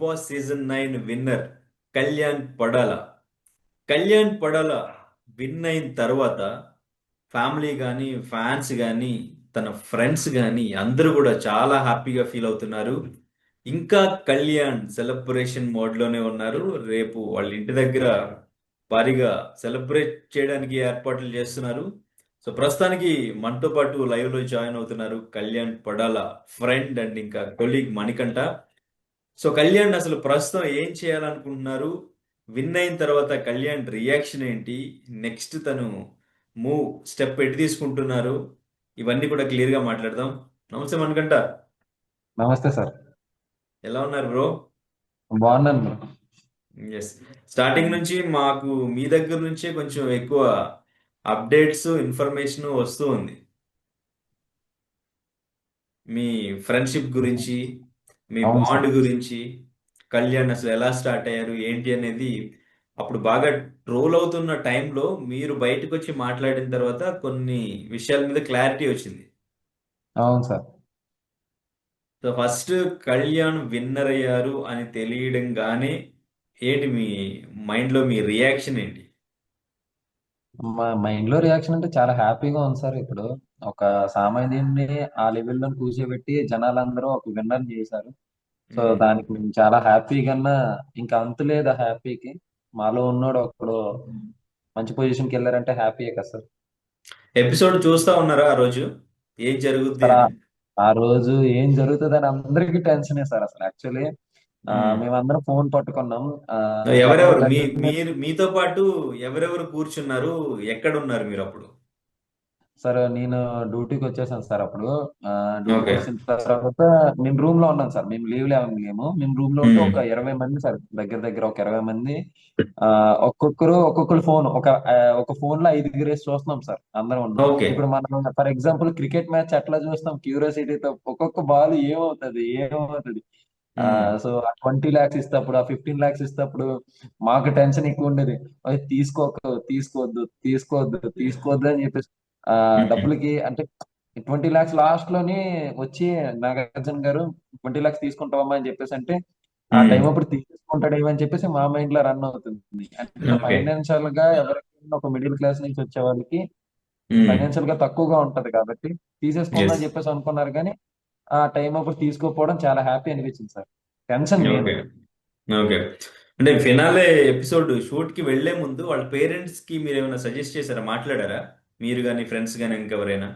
Boss season 9 winner Kalyan Padala. Kalyan Padala win అయిన తర్వాత family కానీ ఫ్యాన్స్ కానీ తన ఫ్రెండ్స్ కానీ అందరూ కూడా చాలా హ్యాపీగా ఫీల్ అవుతున్నారు. ఇంకా కళ్యాణ్ సెలబ్రేషన్ మోడ్లోనే ఉన్నారు. రేపు వాళ్ళ ఇంటి దగ్గర భారీగా సెలబ్రేట్ చేయడానికి ఏర్పాట్లు చేస్తున్నారు. సో ప్రస్తుతానికి మనతో పాటు లైవ్ లో జాయిన్ అవుతున్నారు కళ్యాణ్ పడాల ఫ్రెండ్ అండ్ ఇంకా కొలీగ్ మణికంఠ. సో కళ్యాణ్ అసలు ప్రస్తుతం ఏం చేయాలనుకుంటున్నారు? విన్ అయిన తర్వాత కళ్యాణ్ రియాక్షన్ ఏంటి? నెక్స్ట్ తను స్టెప్ ఎటు తీసుకుంటున్నారు? ఇవన్నీ కూడా క్లియర్ గా మాట్లాడదాం. నమస్తే మనకంట, నమస్తే సార్. ఎలా ఉన్నారు బ్రో? బాగున్నాను బ్రో. ఎస్. స్టార్టింగ్ నుంచి మాకు మీ దగ్గర నుంచే కొంచెం ఎక్కువ అప్డేట్స్ ఇన్ఫర్మేషన్ వస్తూ ఉంది. మీ ఫ్రెండ్షిప్ గురించి, మీ అవును సార్. బాండ్ గురించి, కళ్యాణ్ అసలు ఎలా స్టార్ట్ అయ్యారు ఏంటి అనేది అప్పుడు బాగా ట్రోల్ అవుతున్న టైంలో మీరు బయటకు వచ్చి మాట్లాడిన తర్వాత కొన్ని విషయాల మీద క్లారిటీ వచ్చింది. అవును sir. So first Kalyan winner అయ్యారు అని తెలియడంగానే ఏంటి మీ మైండ్లో మీ రియాక్షన్ ఏంటి? మా మైండ్ లో రియాక్షన్ అంటే చాలా హ్యాపీగా ఉంది సార్. ఇప్పుడు ఒక సామాన్యుడిని ఆ లెవెల్లో కూర్చోబెట్టి జనాలందరూ ఒక విన్నర్ చేశారు. సో మ్మ్. దానికి మేము చాలా హ్యాపీగా, ఇంకా అంతు లేదు ఆ హ్యాపీకి. మాలో ఉన్నోడు ఒకడు మంచి పొజిషన్కి వెళ్ళారంటే హ్యాపీయే కదా సార్. ఎపిసోడ్ చూస్తా ఉన్నారా ఆ రోజు ఏం జరుగుద్ది సార్ అని? ఆ రోజు ఏం జరుగుతుందని అందరికీ టెన్షనే సార్. అసలు యాక్చువల్లీ మ్మ్. మేమందరం ఫోన్ పట్టుకున్నాం. ఎవరెవరు లెవెన్ థర్టీ. మీరు మీతో పాటు ఎవరెవరు కూర్చున్నారు? ఎక్కడున్నారు మీరు అప్పుడు? సార్ నేను డ్యూటీకి వచ్చేసాను సార్ అప్పుడు. డ్యూటీకి ఓకే. వచ్చిన తర్వాత మేము రూమ్ లో ఉన్నాం సార్. మేము లీవ్ లేము. మేము రూమ్ లో ఉంటే మ్మ్. ఒక 20 మంది సార్, దగ్గర దగ్గర ఒక 20 మంది. ఒక్కొక్కరు ఫోన్, ఒక ఫోన్ లో 5 వేసి చూస్తున్నాం సార్ అందరం ఉన్నాం. ఓకే. ఇప్పుడు మనం ఫర్ ఎగ్జాంపుల్ క్రికెట్ మ్యాచ్ ఎట్లా చూస్తాం క్యూరియాసిటీతో, ఒక్కొక్క బాల్ ఏమవుతుంది. మ్మ్. సో ఆ 20 lakhs ఇస్తేప్పుడు, ఆ 15 lakhs ఇస్తేప్పుడు మాకు టెన్షన్ ఎక్కువ ఉండేది. "ఓయ్ తీసుకోవద్దు అని చెప్పేసి ఆ మ్మ్. డబ్బులకి అంటే 20 lakhs లాస్ట్ లోని వచ్చి నాగార్జున గారు 20 lakhs తీసుకుంటావమ్మా అని చెప్పేసి అంటే, ఆ మ్మ్. టైం అప్పుడు తీసుకుంటాడేమో అని చెప్పేసి మా మైండ్ లో రన్ అవుతుంది. అంటే ఓకే. ఫైనాన్షియల్ గా ఎవరికైనా ఒక మిడిల్ క్లాస్ నుంచి వచ్చే వాళ్ళకి మ్మ్. ఫైనాన్షియల్ గా తక్కువగా ఉంటది కాబట్టి తీసేసుకుందాం ఎస్. అని చెప్పేసి అనుకున్నారు. కానీ ఆ టైం అప్పుడు తీసుకోకపోవడం చాలా హ్యాపీ అనిపించింది sir. Tension main. Okay. Okay. అంటే ఫినాలే ఎపిసోడ్ షూట్ కి వెళ్లే ముందు వాళ్ళ పేరెంట్స్ కి మీరు ఏమైనా సజెస్ట్ చేశారా? మాట్లాడారా మీరు కానీ ఫ్రెండ్స్ కానీ ఇంకెవరైనా?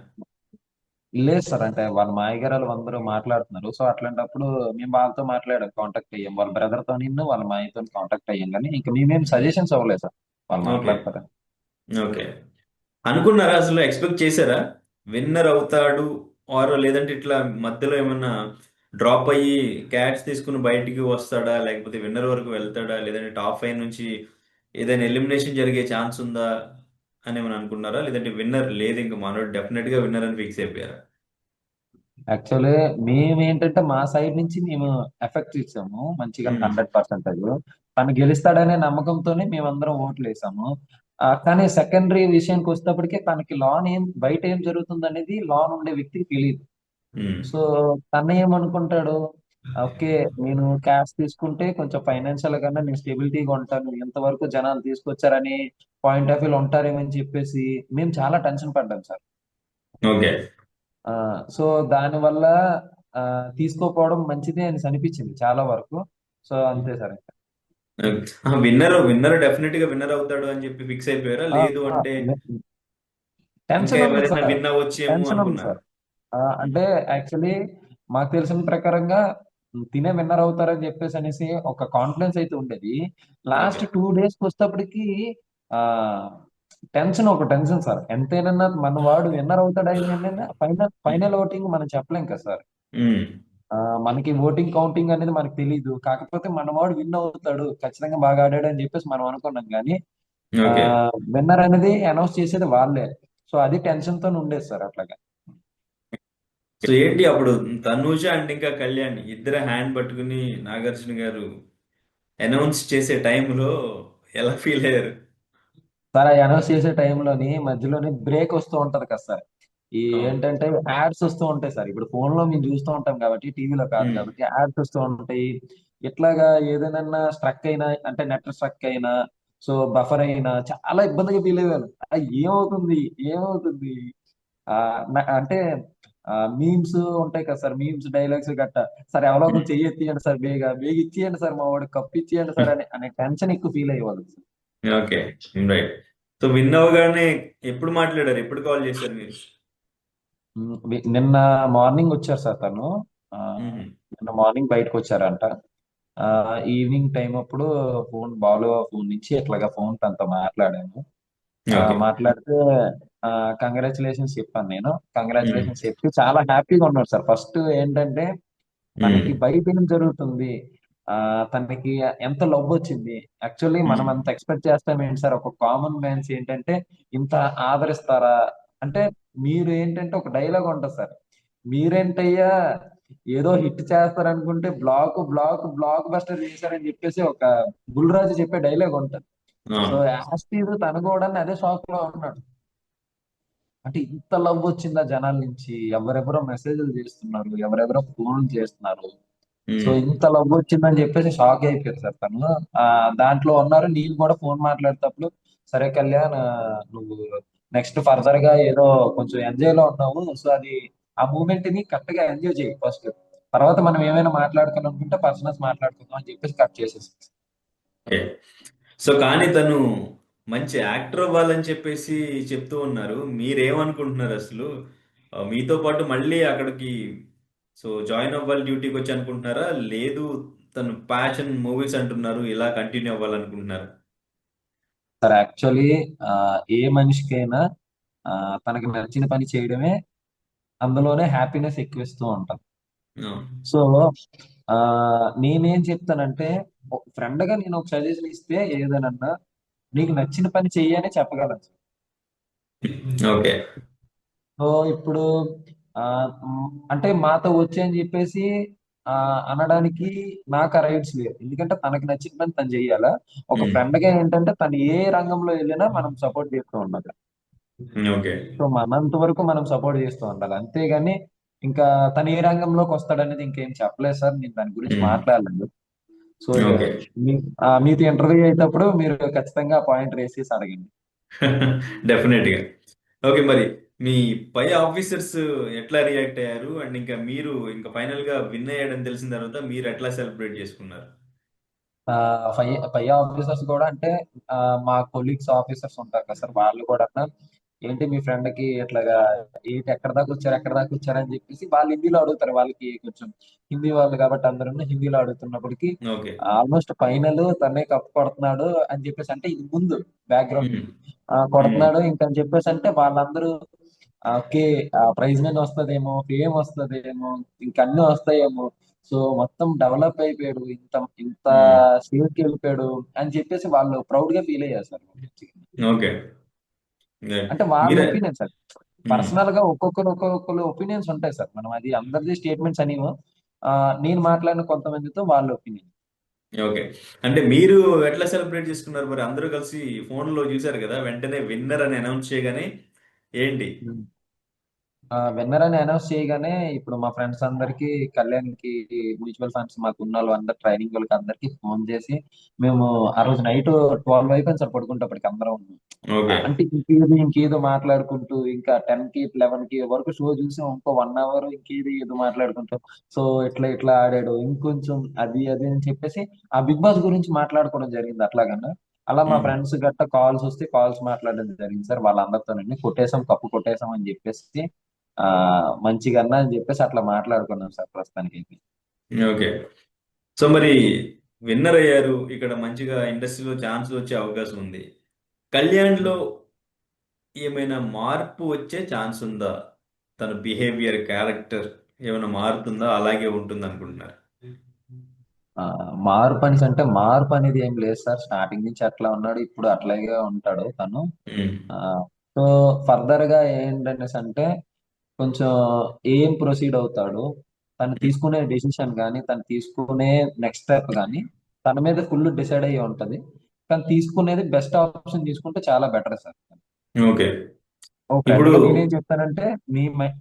లేదు సార్, అంటే వాళ్ళ మాయగారు అందరూ మాట్లాడుతున్నారు. సో అట్లాంటప్పుడు మేము వాళ్ళతో మాట్లాడాం, కాంటాక్ట్ అయ్యాం. వాళ్ళ బ్రదర్ తో వాళ్ళ మాయతో కాంటాక్ట్ అయ్యాం. కానీ ఇంకా మేమేం సజెషన్స్ అవ్వలేదు సార్, వాళ్ళు ఓకే. మాట్లాడతారని. ఓకే. అనుకున్నారా? అసలు ఎక్స్పెక్ట్ చేశారా విన్నర్ అవుతాడు? ఆర్ లేదంటే ఇట్లా మధ్యలో ఏమన్నా డ్రాప్ అయ్యి క్యాచ్ తీసుకుని బయటికి వస్తాడా, లేకపోతే విన్నర్ వరకు వెళ్తాడా, లేదంటే టాప్ 5 నుంచి ఏదైనా ఎలిమినేషన్ జరిగే ఛాన్స్ ఉందా అని ఏమైనా అనుకున్నారా? లేదంటే విన్నర్ లేదు, ఇంకా మనోడు డెఫినెట్ గా విన్నర్ అని ఫిక్స్ అయిపోయారా? యాక్చువల్లీ మేము ఏంటంటే మా సైడ్ నుంచి మేము ఎఫెక్ట్ ఇచ్చాము మంచిగా, ఉమ్. 100%. తను గెలుస్తాడనే నమ్మకంతోనే మేమందరం ఓట్లు వేసాము. కానీ సెకండరీ విషయానికి వచ్చేటప్పటికి తనకి లోన్ ఏం బయట ఏం జరుగుతుంది అనేది లోన్ ఉండే వ్యక్తికి తెలియదు. ఉమ్. సో తను ఏమనుకుంటాడు, ఓకే నేను క్యాష్ తీసుకుంటే కొంచెం ఫైనాన్షియల్ గా నేను స్టెబిలిటీగా ఉంటాను, ఎంతవరకు జనాలు తీసుకొచ్చారని పాయింట్ ఆఫ్ వ్యూ ఉంటారేమో అని చెప్పేసి మేము చాలా టెన్షన్ పడ్డాం సార్. ఓకే. ఆ సో దానివల్ల తీసుకోపోవడం మంచిదే అని అనిపించింది చాలా వరకు. సో అంతే సార్. విన్నర్ విన్నర్ డెఫినెట్ గా విన్నర్ అవుతాడు అని చెప్పి ఫిక్స్ అయిపోయారా? లేదు అంటే ఇంకా టెన్షన్ ఉంది ఎవరైనా సార్. విన్ అవ్వచ్చేమో టెన్షన్ ఉంది అనుకున్నారా? సార్. అంటే యాక్చువల్లీ మాకు తెలిసిన ప్రకారంగా తినే విన్నర్ అవుతారని చెప్పేసి అనేసి ఒక కాన్ఫిడెన్స్ అయితే ఉండేది. ఓకే. లాస్ట్ 2 days వచ్చేటప్పటికి ఆ ఒక టెన్షన్ సార్. ఎంతైనా మన వాడు విన్నర్ అవుతాడని ఫైనల్ ఫైనల్ ఓటింగ్ మనం చెప్పలేం కదా సార్. ఉమ్. మనకి ఓటింగ్ కౌంటింగ్ అనేది మనకు తెలీదు. కాకపోతే మనవాడు విన్ అవుతాడు, ఖచ్చితంగా బాగా ఆడాడు అని చెప్పేసి మనం అనుకున్నాం. కానీ ఓకే. విన్నర్ అనేది అనౌన్స్ చేసేది వాళ్ళే. సో అది టెన్షన్ తో ఉండేది సార్ అట్లాగా. సో ఏంటి అప్పుడు తనూజ అండ్ ఇంకా కళ్యాణ్ ఇద్దరు హ్యాండ్ పట్టుకుని నాగార్జున గారు అనౌన్స్ చేసే టైంలో ఎలా ఫీల్ అయ్యారు? సార్ ఆ అనౌన్స్ చేసే టైంలోని మధ్యలోని బ్రేక్ వస్తూ ఉంటది కదా సార్. ఈ అవును. ఏంటంటే యాడ్స్ వస్తూ ఉంటాయి సార్. ఇప్పుడు ఫోన్ లో మేము చూస్తూ ఉంటాం కాబట్టి, టీవీలో కాదు ఉమ్, కాబట్టి యాడ్స్ వస్తూ ఉంటాయి. ఇట్లాగా ఏదైనా స్ట్రక్ అయినా, అంటే నెట్ స్ట్రక్ అయినా, సో బఫర్ అయినా చాలా ఇబ్బందిగా ఫీల్ అయ్యాను. ఏమవుతుంది ఏమవుతుంది ఆ అంటే మీమ్స్ ఉంటాయి కదా సార్, మీమ్స్ డైలాగ్స్ గట్ట. సార్ ఎవరో ఒకరు చెయ్యి ఎత్తియండి సార్, బేగా బేగా ఇచ్చేయండి సార్, మా వాడికి కప్పు ఇచ్చేయండి సార్ అని అనే టెన్షన్ ఎక్కువ ఫీల్ అయ్యేవాళ్ళు sir. Okay. Right. So win అవ్వగానే ఎప్పుడు మాట్లాడారు, ఎప్పుడు కాల్ చేశారు మీరు? నిన్న మార్నింగ్ వచ్చారు సార్ తను. ఆ, మ్మ్. నిన్న మార్నింగ్ బయటకు వచ్చారంట. ఆ, ఈవినింగ్ టైం అప్పుడు బాలు ఫోన్ నుంచి ఇట్లాగా ఫోన్ తనతో మాట్లాడాను. ఓకే. మాట్లాడితే కంగ్రాచులేషన్స్ చెప్పాను నేను. మ్మ్. కంగ్రాచులేషన్స్ చెప్పి చాలా హ్యాపీగా ఉన్నాడు సార్. ఫస్ట్ ఏంటంటే మ్మ్. తనకి బయట ఏం జరుగుతుంది, ఆ తనకి ఎంత లవ్ వచ్చింది. యాక్చువల్లీ మనం మ్మ్. అంత ఎక్స్పెక్ట్ చేస్తాం ఏంటి సార్, ఒక కామన్ మ్యాన్స్ ఏంటంటే ఇంత ఆదరిస్తారా అంటే. మీరు ఏంటంటే ఒక డైలాగ్ ఉంటుంది సార్, మీరేంటయ్యా ఏదో హిట్ చేస్తారనుకుంటే బ్లాక్ బ్లాక్ బ్లాక్ బస్టర్ చేశారని చెప్పేసి ఒక బుల్రాజు చెప్పే డైలాగ్ ఉంటుంది. సో అవును. యాస్టీజ్ తను కూడా అదే షాక్ లో ఉన్నాడు. అంటే ఇంత లవ్ వచ్చిందా జనాల నుంచి, ఎవరెవరో మెసేజ్లు చేస్తున్నారు, ఎవరెవరో ఫోన్ చేస్తున్నారు. సో మ్మ్. ఇంత లవ్ వచ్చిందని చెప్పేసి షాక్ అయిపోయారు సార్ తను. ఆ దాంట్లో ఉన్నారు. నేను కూడా ఫోన్ మాట్లాడేటప్పుడు, సరే కళ్యాణ్, నువ్వు నెక్స్ట్ ఫర్దర్ గా ఏదో కొంచెం ఎంజాయ్ లో ఉన్నావు, సో అది ఆ మూమెంట్ ని కరెక్ట్ గా ఎంజాయ్ చేయి ఫస్ట్. తర్వాత మనం ఏమైనా మాట్లాడుకోవాలనుకుంటే పర్సనల్స్ మాట్లాడుకుందాం అని చెప్పేసి కట్ చేసేసి. ఓకే. సో కానీ తను మంచి యాక్టర్ అవ్వాలని చెప్పేసి చెప్తూ ఉన్నారు. మీరేమనుకుంటున్నారు అసలు? మీతో పాటు మళ్ళీ అక్కడికి సో జాయిన్ అవ్వాలి, డ్యూటీకి వచ్చి అనుకుంటున్నారా? లేదు, తను ప్యాషన్ మూవీస్ అంటున్నారు, ఇలా కంటిన్యూ అవ్వాలనుకుంటున్నారు? సార్ యాక్చువల్లీ ఏ మనిషికైనా ఆ, తనకి నచ్చిన పని చేయడమే, అందులోనే హ్యాపీనెస్ ఎక్కువిస్తూ ఉంటాం. సో ఆ నేనేం చెప్తానంటే, ఒక ఫ్రెండ్ గా నేను ఒక సజెషన్ ఇస్తే ఏదైనా నీకు నచ్చిన పని చెయ్యి అని చెప్పగలను. ఓకే. సో ఇప్పుడు అంటే మాతో వచ్చి అని చెప్పేసి ఆ అనడానికి నాకు ఆ రైట్స్ లేవు, ఎందుకంటే తనకి నచ్చిన పని తను చెయ్యాలా. ఒక ఫ్రెండ్ గా ఏంటంటే తను ఏ రంగంలో వెళ్ళినా మనం సపోర్ట్ చేస్తూ ఉండాలి. ఓకే. సో మనంత వరకు మనం సపోర్ట్ చేస్తూ ఉండాలి, అంతేగాని ఇంకా తను ఏ రంగంలోకి వస్తాడనేది ఇంకేం చెప్పలేదు సార్. నేను దాని గురించి మాట్లాడలేదు. So okay. మీతో ఇంటర్వ్యూ అయ్యేటప్పుడు మీరు ఖచ్చితంగా పాయింట్ రేస్ చేసి అడగండి. డెఫినెట్ గా. ఓకే. మరి మీ పై ఆఫీసర్స్ ఎట్లా రియాక్ట్ అయ్యారు, అండ్ ఇంకా మీరు ఇంకా ఫైనల్ గా విన్ అయ్యాడని తెలిసిన తర్వాత మీరు ఎట్లా సెలబ్రేట్ చేసుకున్నారు? ఆ, పై పై ఆఫీసర్స్ కూడా అంటే ఆ, మా కొలీగ్స్ ఆఫీసర్స్ ఉంటారు కదా సార్, వాళ్ళు కూడా ఏంటి మీ ఫ్రెండ్ కి ఇట్లాగా ఏంటి ఎక్కడ దాకా వచ్చారు అని చెప్పేసి వాళ్ళు హిందీలో అడుగుతారు. వాళ్ళకి కొంచెం హిందీ వాళ్ళు కాబట్టి అందరూ హిందీలో అడుగుతున్నప్పటికీ ఓకే. ఆల్మోస్ట్ ఫైనల్ తనే కప్ కొడుతున్నాడు అని చెప్పేసి, అంటే ఇది ముందు బ్యాక్గ్రౌండ్ మ్మ్. మ్మ్. కొడుతున్నాడు ఇంకని చెప్పేసి అంటే వాళ్ళందరూ ఓకే, ప్రైజ్ మనీ వస్తదేమో, ఫేమ్ వస్తదేమో, ఇంకన్నీ వస్తాయేమో, సో మొత్తం డెవలప్ అయిపోయాడు, ఇంత ఇంత మ్మ్. స్టేజ్కి వెళ్ళిపోయాడు అని చెప్పేసి వాళ్ళు ప్రౌడ్ గా ఫీల్ అయ్యారు సార్. ఓకే. Good. అంటే వాళ్ళ మీరే. Opinion sir. మ్మ్. పర్సనల్ గా ఒక్కొక్కరు ఒపీనియన్స్ ఉంటాయి సార్. మనం అది అందరిది స్టేట్మెంట్స్ అని నేను మాట్లాడిన కొంతమందితో వాళ్ళ ఒపీనియన్. ఓకే. అంటే మీరు ఎట్లా సెలబ్రేట్ చేసుకున్నారు మరి? అందరూ కలిసి ఫోన్లో చూశారు కదా, వెంటనే విన్నర్ అని అనౌన్స్ చేయగానే ఏంటి? విన్నర్ అని అనౌన్స్ చేయగానే ఇప్పుడు మా ఫ్రెండ్స్ అందరికి, కళ్యాణ్కి మ్యూచువల్ ఫండ్స్ మాకు ఉన్న వాళ్ళు అందరు ట్రైనింగ్ వాళ్ళకి అందరికి ఫోన్ చేసి, మేము ఆ రోజు నైట్ 12 అయిపోయింది సార్ పడుకుంటప్పటికి అందరం. ఓకే. అంటే ఇంకేదో మాట్లాడుకుంటూ ఇంకా 10 కి 11 కి వరకు షో చూసి ఇంకో 1 అవర్ ఏదో మాట్లాడుకుంటూ, సో ఇట్లా ఇట్లా ఆడాడు ఇంకొంచెం అది అది అని చెప్పేసి ఆ బిగ్ బాస్ గురించి మాట్లాడుకోవడం జరిగింది అట్లాగన్నా. అలా మా మ్మ్. ఫ్రెండ్స్ గట్ట కాల్స్ వస్తే కాల్స్ మాట్లాడడం జరిగింది సార్ వాళ్ళందరితోనండి. కొట్టేశాం, కప్పు కొట్టేశాం అని చెప్పేసి ఆ మంచిగా అని చెప్పేసి అట్లా మాట్లాడుకున్నాం సార్ ప్రస్తుతానికి అయితే. ఓకే. సో మరి విన్నర్ అయ్యారు, ఇక్కడ మంచిగా ఇండస్ట్రీలో ఛాన్స్ వచ్చే అవకాశం ఉంది. కళ్యాణ్లో ఏమైనా మార్పు వచ్చే ఛాన్స్ ఉందా? తన బిహేవియర్, క్యారెక్టర్ ఏమైనా మారుతుందా, అలాగే ఉంటుంది అనుకుంటున్నారు? ఆ, మార్పు అనేసి అంటే మార్పు అనేది ఏం లేదు సార్. స్టార్టింగ్ నుంచి అట్లా ఉన్నాడు, ఇప్పుడు అట్లాగే ఉంటాడు తను. మ్మ్. ఆ, సో ఫర్దర్ గా ఏంటనేసి అంటే కొంచెం ఏం ప్రొసీడ్ అవుతాడు, తను తీసుకునే డెసిషన్ కానీ తను తీసుకునే నెక్స్ట్ స్టెప్ కానీ తన మీద ఫుల్ డిసైడ్ అయ్యి ఉంటది. తను తీసుకునేది బెస్ట్ ఆప్షన్ తీసుకుంటే చాలా బెటర్ సార్. ఓకే. ఓ ఫ్రెండ్ ఇప్పుడు గా నేనేం చెప్తానంటే, నీ మై-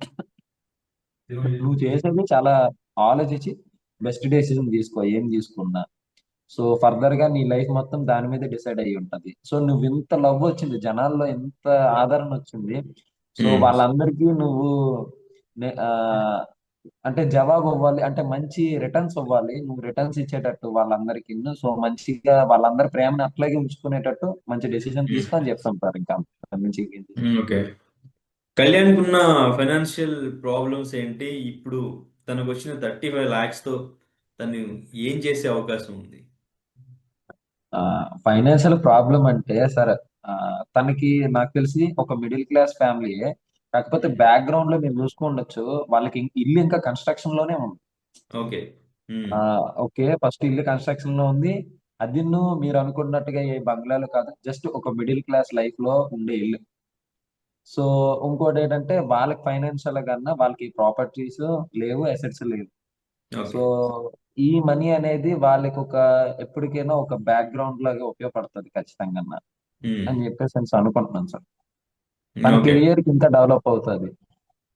నువ్వు చేసేది చాలా ఆలోచించి బెస్ట్ డెసిజన్ తీసుకో ఏం తీసుకున్నా. సో ఫర్దర్ గా నీ లైఫ్ మొత్తం దాని మీద డిసైడ్ అయ్యి ఉంటది. సో నువ్వు ఇంత లవ్ వచ్చింది జనాల్లో, ఇంత ఆదరణ వచ్చింది. సో ఉమ్, వాళ్ళందరికీ నువ్వు నే- ఆ, అంటే జవాబు ఇవ్వాలి, అంటే మంచి రిటర్న్స్ ఇవ్వాలి. నువ్వు రిటర్న్స్ ఇచ్చేటట్టు వాళ్ళందరికీ, సో మంచిగా వాళ్ళందరి ప్రేమను అట్లాగే ఉంచుకునేటట్టు మంచి డెసిజన్ ఉమ్, తీసుకొని చెప్తాను ఇంకా అంతకు మించి ఇంకేం చెప్పను. ఓకే. కళ్యాణ్కి ఉన్న ఫైనాన్షియల్ ప్రాబ్లమ్స్ ఏంటి? ఇప్పుడు తనకు వచ్చిన 35 lakhs తో తను ఏం చేసే అవకాశం ఉంది? ఫైనాన్షియల్ ప్రాబ్లం అంటే సార్, ఆ, తనకి నాకు తెలిసి ఒక మిడిల్ క్లాస్ ఫ్యామిలీయే. కాకపోతే ఉమ్, బ్యాక్గ్రౌండ్ లో మీరు చూసుకుండొచ్చు, వాళ్ళకి ఇల్లు ఇంకా కన్స్ట్రక్షన్ లోనే ఉంది. ఓకే. ఉమ్, ఆ, ఓకే, ఫస్ట్ ఇల్లు కన్స్ట్రక్షన్ లో ఉంది. అది మీరు అనుకున్నట్టుగా ఏ బంగ్లాలు కాదు, జస్ట్ ఒక మిడిల్ క్లాస్ లైఫ్ లో ఉండే ఇల్లు. సో ఇంకోటి ఏంటంటే వాళ్ళకి ఫైనాన్షియల్ కన్నా వాళ్ళకి ప్రాపర్టీస్ లేవు, అసెట్స్ లేవు. So okay. ఈ మనీ అనేది వాళ్ళకి ఒక ఎప్పటికైనా ఒక బ్యాక్గ్రౌండ్ లాగా ఉపయోగపడుతుంది ఖచ్చితంగా ఉమ్, అని చెప్పేసి నేను అనుకుంటున్నాను సార్. తన ఓకే. కెరియర్ కి ఇంకా డెవలప్ అవుతుంది.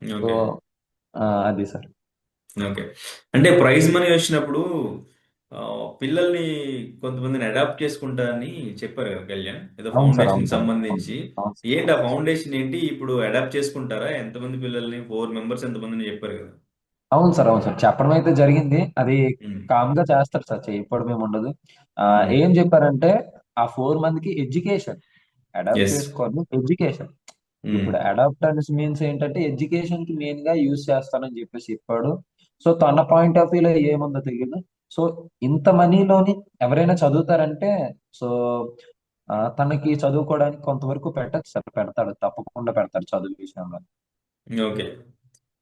So okay. అది సార్. ఓకే. అంటే ప్రైజ్ మనీ వచ్చినప్పుడు ఆ, పిల్లల్ని కొంతమందిని అడాప్ట్ చేసుకుంటారని చెప్పారు కదా కళ్యాణ్, ఏదో అవును సార్, ఫౌండేషన్ అవును కి సార్, అవును, సంబంధించి. అవును సార్, ఏంటి ఆ అవును సార్. ఫౌండేషన్ ఏంటి? ఇప్పుడు అడాప్ట్ చేసుకుంటారా? ఎంతమంది పిల్లల్ని? 4 members ఎంతమందిని చెప్పారు కదా. అవును సార్, అవును సార్, చెప్పడం అయితే జరిగింది. అది ఉమ్, కామ్ గా చేస్తారు సార్, చేయకపోవడం ఏమి ఉండదు. ఉమ్, ఏం చెప్పారంటే ఆ 4 మందికి ఎడ్యుకేషన్, అడాప్ట్ ఎస్. చేసుకోవాలి ఎడ్యుకేషన్. ఉమ్, ఇప్పుడు అడాప్టెన్స్ మీన్స్ ఏంటంటే ఎడ్యుకేషన్ కి మెయిన్ గా యూజ్ చేస్తానని చెప్పేసి చెప్పాడు. సో తన పాయింట్ ఆఫ్ వ్యూలో ఏముందో తెలియదు. సో ఇంత మనీలోని ఎవరైనా చదువుతారంటే, సో తనకి చదువుకోవడానికి కొంతవరకు పెట్టచ్చు సార్, పెడతాడు, తప్పకుండా పెడతాడు చదువు విషయంలో. ఓకే.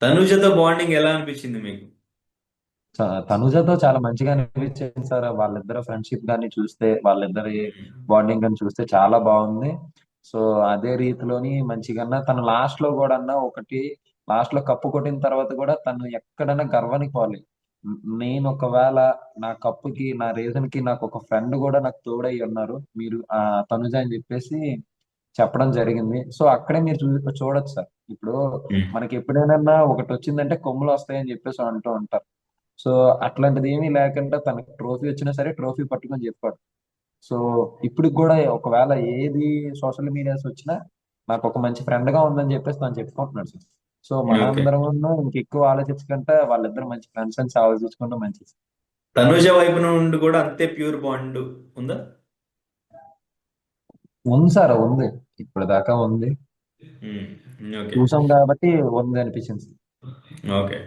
తనుజతో బాండింగ్ ఎలా అనిపించింది మీకు? తనుజతో చాలా మంచిగా అనిపించింది సార్. వాళ్ళిద్దరు ఫ్రెండ్షిప్ గాని చూస్తే, వాళ్ళిద్దరి బాండింగ్ గాని చూస్తే చాలా బాగుంది. సో అదే రీతిలోని మంచిగా తను లాస్ట్ లో కూడా ఒకటి, లాస్ట్ లో కప్పు కొట్టిన తర్వాత కూడా తను ఎక్కడైనా గర్వానికి పోవాలి. నేను ఒకవేళ నా కప్పుకి, నా రీజన్ కి నాకు ఒక ఫ్రెండ్ కూడా నాకు తోడై ఉన్నారు, మీరు తనుజ అని చెప్పేసి చెప్పడం జరిగింది. సో అక్కడే మీరు చూడొచ్చు సార్. ఇప్పుడు ఉమ్, మనకి ఎప్పుడైనా ఒకటి వచ్చిందంటే కొమ్ములు వస్తాయని చెప్పేసి అంటూ ఉంటారు. సో అట్లాంటిది ఏమీ లేకుండా తనకి ట్రోఫీ వచ్చినా సరే ట్రోఫీ పట్టుకొని చెప్పాడు. సో ఇప్పుడు కూడా ఒకవేళ ఏది సోషల్ మీడియాస్ వచ్చినా నాకు ఒక మంచి ఫ్రెండ్ గా ఉందని చెప్పేసి తను చెప్పుకుంటున్నాడు సార్. So okay. మనందరం ఇంకెక్కువ ఆలోచించకుండా వాళ్ళిద్దరు మంచి ఫ్రెండ్స్ అని ఆలోచించుకుంటే మంచిది. తనుజ వైపు నుండి కూడా అంతే ప్యూర్ బాండ్ ఉందా? ఉంది సార్, ఉంది, ఇప్పుడు దాకా ఉంది. ఉమ్, ఓకే. చూసాం కాబట్టి ఉంది అనిపించింది. ఓకే.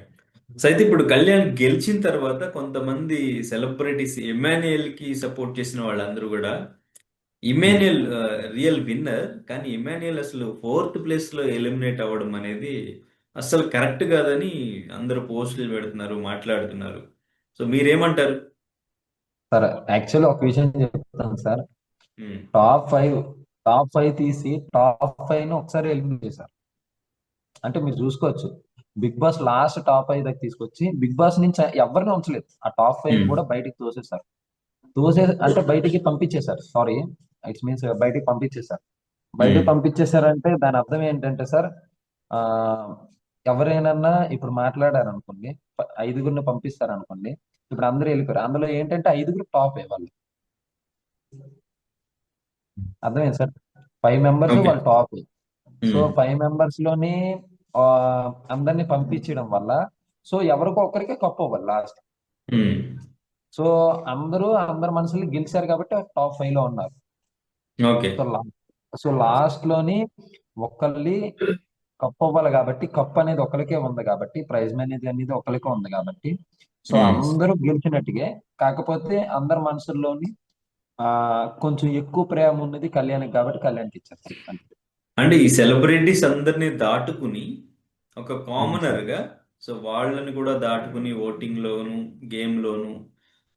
సో అయితే ఇప్పుడు కళ్యాణ్ గెలిచిన తర్వాత కొంతమంది సెలబ్రిటీస్ ఇమాన్యుయల్ కి సపోర్ట్ చేసిన వాళ్ళందరూ కూడా ఉమ్. ఇమాన్యుయల్ రియల్ విన్నర్, కానీ ఇమాన్యుయల్ అసలు 4th ప్లేస్ లో ఎలిమినేట్ అవ్వడం అనేది అసలు కరెక్ట్ కాదని అందరూ పోస్టులు పెడుతున్నారు, మాట్లాడుతున్నారు. సో మీరేమంటారు? సార్ యాక్చువల్లీ ఒక విషయం చెప్తాను సార్. ఉమ్, టాప్ 5, టాప్ 5 తీసి టాప్ 5 ని ఒకసారి ఎలిమినేట్ చేశారు. అంటే మీరు చూసుకోవచ్చు, బిగ్ బాస్ లాస్ట్ టాప్ 5 దాకా తీసుకొచ్చి బిగ్ బాస్ నుంచి ఎవరిని ఉంచలేదు, ఆ టాప్ 5 ఉమ్, కూడా బయటికి తోసేశారు. అంటే బయటికి పంపించేశారు, సారీ, ఇట్స్ మీన్స్ బయటికి పంపించేశారు. బయటికి ఉమ్, పంపించేశారంటే దాని అర్థం ఏంటంటే సార్, ఆ ఎవరైనా ఇప్పుడు మాట్లాడారు అనుకోండి, 5గురిని పంపిస్తారు అనుకోండి, ఇప్పుడు అందరూ వెళ్ళిపోయారు, అందులో ఏంటంటే 5గురు టాప్ వాళ్ళు. అర్థమైంది సార్, 5 మెంబర్స్ ఓకే. వాళ్ళు టాప్. సో ఉమ్, 5 మెంబర్స్ లోని ఆ, అందరినీ పంపించడం వల్ల సో ఎవరికో ఒక్కరికే కప్పు అవ్వాలి లాస్ట్. ఉమ్, సో అందరు మనుషులు గెలిచారు కాబట్టి టాప్ 5 లో ఉన్నారు. ఓకే. సో సో లాస్ట్ లోని ఒక్కళ్ళి కప్ అవ్వాలి కాబట్టి, కప్ అనేది ఒకరికే ఉంది కాబట్టి, ప్రైజ్ మనీ అనేది ఒకరికే ఉంది కాబట్టి, సో ఉమ్. అందరూ గెలిచినట్టుగా. కాకపోతే అందరి మనసుల్లోని ఆ కొంచెం ఎక్కువ ప్రేమ ఉన్నది కళ్యాణ్కి కాబట్టి కళ్యాణ్కి ఇచ్చారు సార్. అంతే. అంటే ఈ సెలబ్రిటీస్ అందరినీ దాటుకుని ఒక అవును కామనర్ సార్. గా, సో వాళ్ళని కూడా దాటుకుని ఓటింగ్ లోను, గేమ్ లోను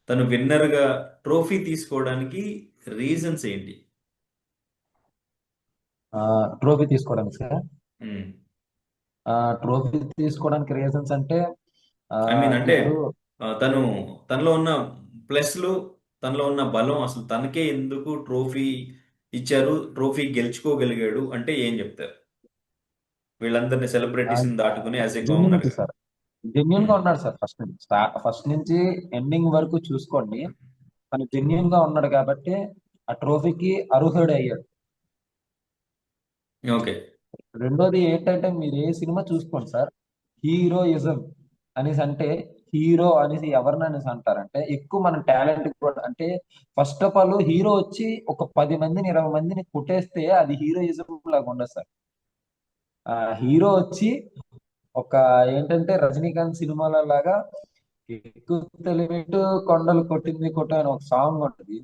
తను విన్నర్ గా ట్రోఫీ తీసుకోవడానికి రీజన్స్ ఏంటి? ట్రోఫీ తీసుకోవడానికి సార్, ఉమ్, ట్రోఫీ తీసుకోవడానికి రీజన్స్ అంటే ఆ ఐ మీన్ అంటే ఇప్పుడు తను తనలో ఉన్న ప్లస్లు, తనలో ఉన్న బలం, అసలు తనకే ఎందుకు ట్రోఫీ ఇచ్చారు, ట్రోఫీ గెలుచుకోగలిగాడు అంటే ఏం చెప్తారు? వీళ్ళందరినీ సెలబ్రిటీస్ దాటుకుని యాజ్ ఏ కామనర్ జెన్యునిటీ గా. సార్, జెన్యున్ గా ఉమ్. ఉన్నాడు సార్. ఫస్ట్ నుంచి ఎండింగ్ వరకు చూసుకోండి, తను జెన్యున్ గా ఉన్నాడు కాబట్టి ఆ ట్రోఫీకి అర్హుడు అయ్యాడు. ఓకే. రెండోది ఏంటంటే, మీరు ఏ సినిమా చూసుకోండి సార్, హీరోయిజం అనేసి అంటే, హీరో అనేసి ఎవరిని అనేసి అంటారంటే ఎక్కువ మన టాలెంట్ కూడా అంటే, ఫస్ట్ ఆఫ్ ఆల్ హీరో వచ్చి ఒక 10 మందిని 20 మందిని కొట్టేస్తే అది హీరోయిజం లాగా ఉండదు సార్. ఆ హీరో వచ్చి ఒక ఏంటంటే రజనీకాంత్ సినిమాల లాగా ఎక్కువ తెలివిట్టు కొండలు కొట్టింది కొట్టు అని ఒక సాంగ్ ఉంటుంది.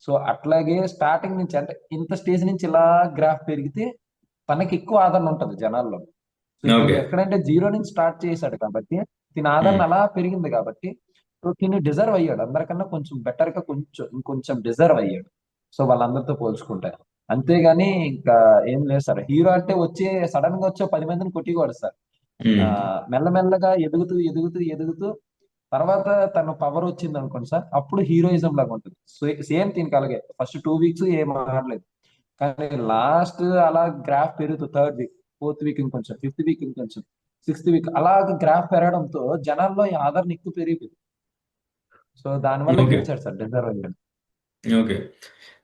సో అట్లాగే స్టార్టింగ్ నుంచి అంటే ఇంత స్టేజ్ నుంచి ఇలా గ్రాఫ్ పెరిగితే తనకి ఎక్కువ ఆదరణ ఉంటుంది జనాల్లో. సో ఇప్పుడు ఓకే. ఎక్కడంటే జీరో నుంచి స్టార్ట్ చేశాడు కాబట్టి దీని ఆదరణ ఉమ్. అలా పెరిగింది కాబట్టి సో దీన్ని డిజర్వ్ అయ్యాడు, అందరికన్నా కొంచెం బెటర్ గా ఇంకొంచెం డిజర్వ్ అయ్యాడు. సో వాళ్ళందరితో పోల్చుకుంటే అంతేగాని ఇంకా ఏం లేదు సార్. హీరో అంటే సడన్ గా వచ్చే 10 మందిని కొట్టివాడు సార్. ఆ ఉమ్. మెల్లమెల్లగా ఎదుగుతూ ఎదుగుతూ ఎదుగుతూ తర్వాత తన పవర్ వచ్చింది అనుకోండి సార్, అప్పుడు హీరోయిజం లాగా ఉంటుంది. సేమ్ దీనికి అలాగే ఫస్ట్ 2 వీక్స్ ఏం ఆడలేదు, కానీ లాస్ట్ అలా గ్రాఫ్ పెరుగుతూ థర్డ్ వీక్, ఫోర్త్ వీక్ ఇంకొంచెం, ఫిఫ్త్ వీక్ ఇంకొంచెం, సిక్స్త్ వీక్ అలాగ గ్రాఫ్ పెరగడంతో జనాల్లో ఈ ఆదరణ ఎక్కువ పెరిగిపోయింది. సో దానివల్ల ఓకే. గెలిచాడు సార్, డిజర్వ్ అయ్యాడు. ఓకే.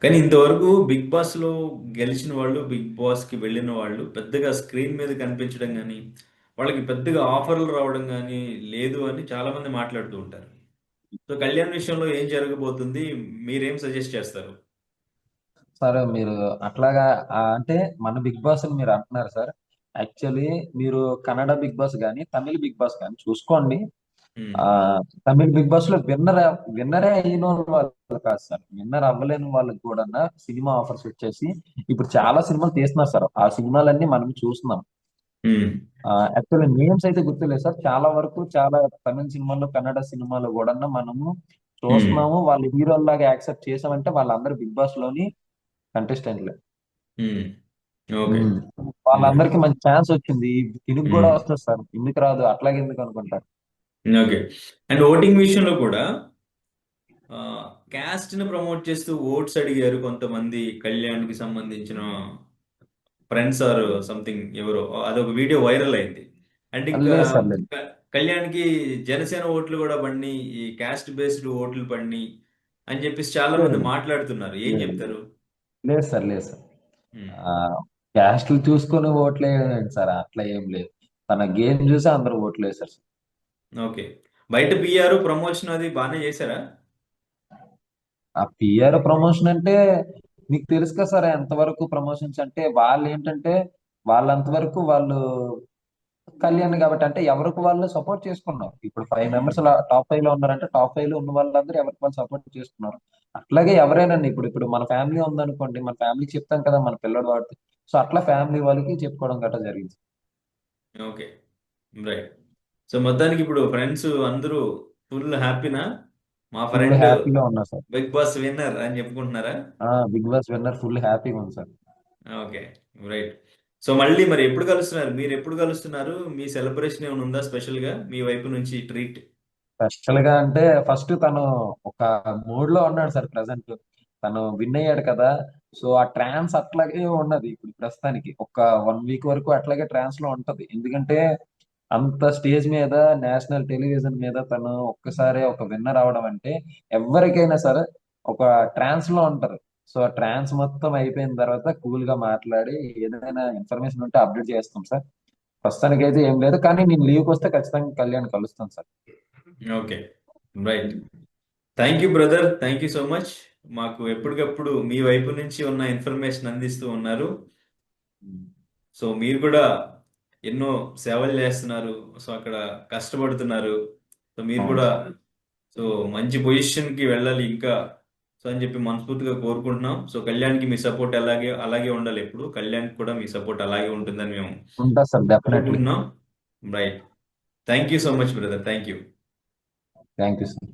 కానీ ఇంతవరకు బిగ్ బాస్ లో గెలిచిన వాళ్ళు, బిగ్ బాస్ కి వెళ్ళిన వాళ్ళు పెద్దగా స్క్రీన్ మీద కనిపించడం కానీ, వాళ్ళకి పెద్దగా ఆఫర్లు రావడం కానీ లేదు అని చాలా మంది మాట్లాడుతూ ఉంటారు. సో కళ్యాణ్ విషయంలో ఏం జరగబోతుంది? మీరేం సజెస్ట్ చేస్తారు? సార్ మీరు అట్లాగా అంటే మన బిగ్ బాస్ అని మీరు అంటున్నారు సార్. యాక్చువల్లీ మీరు కన్నడ బిగ్ బాస్ కానీ తమిళ బిగ్ బాస్ కానీ చూసుకోండి. ఉమ్. ఆ తమిళ బిగ్ బాస్ లో విన్నరే అయిన వాళ్ళు కాదు సార్, విన్నర్ అవ్వలేని వాళ్ళకి కూడా సినిమా ఆఫర్స్ వచ్చేసి ఇప్పుడు చాలా సినిమాలు తీస్తున్నారు సార్. ఆ సినిమాలన్నీ మనం చూస్తున్నాం. ఉమ్. యాక్చువల్లీ నేమ్స్ అయితే గుర్తులేదు సార్, చాలా వరకు చాలా తమిళ సినిమాలు కన్నడ సినిమాలు కూడా మనము ఉమ్. చూస్తున్నాము. వాళ్ళు హీరోల్లాగా యాక్సెప్ట్ చేసామంటే వాళ్ళందరూ బిగ్ బాస్ లోని కంటెస్టెంట్లే. ఉమ్. ఓకే. ఉమ్. రైట్. వాళ్ళందరికీ మంచి ఛాన్స్ వచ్చింది, దీనికి కూడా ఉమ్. వస్తుంది సార్, ఎందుకు రాదు, అట్లాగే ఎందుకు అనుకుంటారు. ఓకే. అండ్ ఓటింగ్ విషయంలో కూడా క్యాస్ట్ ని ప్రమోట్ చేస్తూ ఓట్స్ అడిగారు కొంతమంది కళ్యాణ్‌కి సంబంధించిన ఫ్రెండ్స్ ఆర్ సంథింగ్ ఎవరో. అదొక వీడియో వైరల్ అయింది. అండ్ ఇంకా లేదు సార్, లేదు. క కళ్యాణ్‌కి జనసేన ఓట్లు కూడా పడినియి. ఈ క్యాస్ట్ బేస్డ్ ఓట్లు పడినియి అని చెప్పేసి చాలా లేదు మంది మాట్లాడుతున్నారు. ఏం లేదు చెప్తారు? లేదు సార్, లేదు సార్. హ్మ్. ఆ క్యాస్ట్లు చూసుకొని ఓట్లు వేయడం సార్, అట్లా ఏం లేదు. తన గేమ్ చూసి అందరూ ఓట్లు వేశారు సార్. ఓకే. బయట పిఆర్ ప్రమోషన్ అది బానే చేశారా? ఆ పిఆర్ ప్రమోషన్ అంటే మీకు తెలుసు కదా సార్, ఎంతవరకు ప్రమోషన్స్ అంటే వాళ్ళు ఏంటంటే వాళ్ళంతవరకు వాళ్ళు కళ్యాణ్ కాబట్టి అంటే ఎవరికి వాళ్ళు సపోర్ట్ చేసుకున్నారు. ఇప్పుడు 5 మెంబర్స్ టాప్ 5 లో ఉన్నారంటే టాప్ 5 లో ఉన్న వాళ్ళందరూ ఎవరికి వాళ్ళు సపోర్ట్ చేసుకున్నారు. అట్లాగే ఎవరైనా ఇప్పుడు ఇప్పుడు మన ఫ్యామిలీ ఉందనుకోండి, మన ఫ్యామిలీకి చెప్తాం కదా మన పిల్లడు వాడితే. సో అట్లా ఫ్యామిలీ వాళ్ళకి చెప్పుకోవడం గట్రా జరిగింది. ఓకే. రైట్. సో మొత్తానికి ఇప్పుడు ఫ్రెండ్స్ అందరూ ఫుల్ హ్యాపీనా? మా ఫుల్ ఫ్రెండ్ హ్యాపీగా ఉన్నా సార్. బిగ్ బాస్ విన్నర్ అని చెప్పుకుంటున్నారా? బిగ్ బాస్ విన్నర్ ఫుల్ హ్యాపీగా ఉంది సార్. ఓకే. రైట్. సో మళ్ళీ మరి ఎప్పుడు కలుస్తున్నారు? మీరు ఎప్పుడు కలుస్తున్నారు? మీ సెలబ్రేషన్ ఏమైనా ఉందా స్పెషల్ గా మీ వైపు నుంచి ట్రీట్? స్పెషల్ గా అంటే ఫస్ట్ తను ఒక మూడ్ లో ఉన్నాడు సార్ ప్రజెంట్. తను విన్ అయ్యాడు కదా, సో ఆ ట్రాన్స్ అట్లాగే ఉన్నది ఇప్పుడు ప్రస్తుతానికి. ఒక 1 వీక్ వరకు అట్లాగే ట్రాన్స్ లో ఉంటది, ఎందుకంటే అంత స్టేజ్ మీద నేషనల్ టెలివిజన్ మీద తను ఒక్కసారి ఒక విన్నర్ అవడం అంటే ఎవరికైనా సరే ఒక ట్రాన్స్ లో ఉంటారు. సో ఆ ట్రాన్స్ మొత్తం అయిపోయిన తర్వాత కూల్ గా మాట్లాడి ఏదైనా ఇన్ఫర్మేషన్ ఉంటే అప్డేట్ చేస్తాం సార్. ప్రస్తుతానికి అయితే ఏం లేదు, కానీ నేను లీవ్కి వస్తే ఖచ్చితంగా కళ్యాణ్ కలుస్తాను sir. Okay. Right. Thank you brother. Thank you so much. మాకు ఎప్పటికప్పుడు మీ వైపు నుంచి ఉన్న ఇన్ఫర్మేషన్ అందిస్తూ ఉన్నారు. సో మీరు కూడా ఎన్నో సేవలు చేస్తున్నారు. సో అక్కడ కష్టపడుతున్నారు. సో మీరు అవును కూడా సార్. సో మంచి పొజిషన్ కి వెళ్ళాలి ఇంకా. సో అని చెప్పి మనస్ఫూర్తిగా కోరుకుంటున్నాం. సో కళ్యాణ్కి మీ సపోర్ట్ అలాగే అలాగే ఉండాలి ఎప్పుడు. కళ్యాణ్కి కూడా మీ సపోర్ట్ అలాగే ఉంటుందని మేము ఉంటా సార్, డెఫినెట్లీ. కోరుకుంటున్నాం. Right. Thank you so much brother. Thank you. Thank you sir.